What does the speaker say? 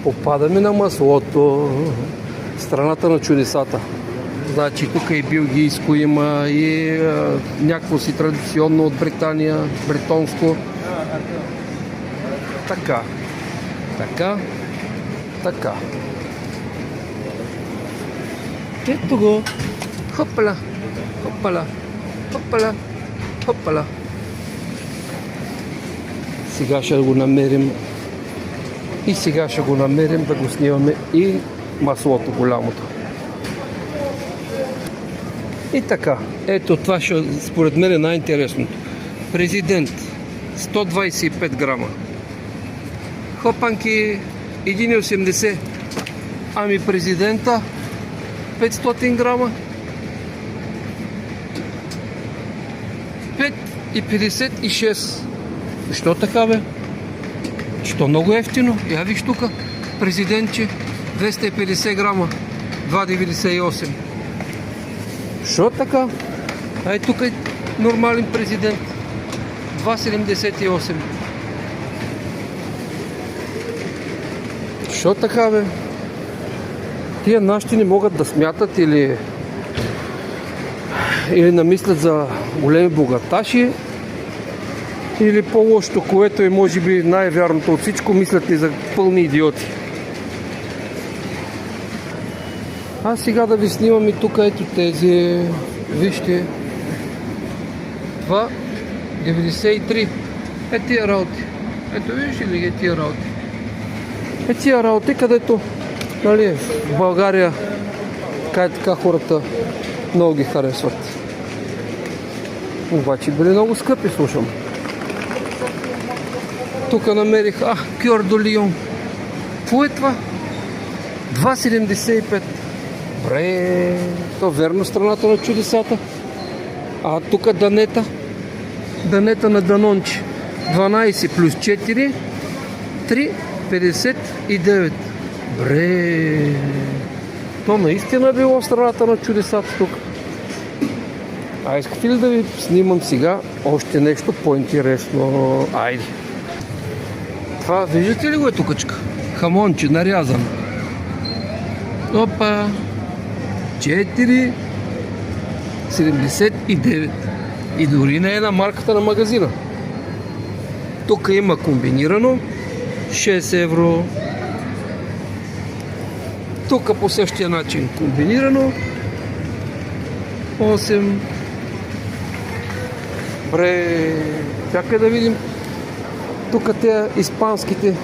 Попадаме на маслото. Страната на чудесата. Значи тук и белгийско има, и някакво си традиционно от Британия, бретонско. Така. Ето го. Хопала. Сега ще го намерим. И сега ще го намерим да го снимаме и маслото голямото. И така, ето това ще, според мен е най-интересното. Президент, 125 грама. Хопанки, 1,80. Ами президента, 500 грама. 5,56. Защо така, бе? Що много ефтино? Я виж тук, президентче, 250 грама, 2,98. Що така? Ай, тук е нормален президент, 2,78. Що така, бе? Тия нашите не могат да смятат или намислят за големи богаташи, или по-лошото, което е може би най-вярното от всичко, мислят ли за пълни идиоти. А сега да ви снимам и тук, ето тези, вижте, 2,93. Е тия работи. Ето вижте ли тия работи. Е тия работи, където, нали, в България, така хората много ги харесват. Обаче били много скъпи, слушам. Тук намерих, Кьор до Лион. Какво е това? 2,75. Бре, то верно страната на чудесата. А тук Данета. Данета на Данонче. 12 плюс 4. 3,59. Бре. То наистина било страната на чудесата тук. А искате ли да ви снимам сега още нещо по-интересно? Айде. Това, виждате ли го е тукачка? Хамонче, нарязан. Опа! 4,79. И дори не е на марката на магазина. Тук има комбинирано 6 евро. Тук по същия начин комбинирано 8. Бре, чакай да видим. Тук те испанските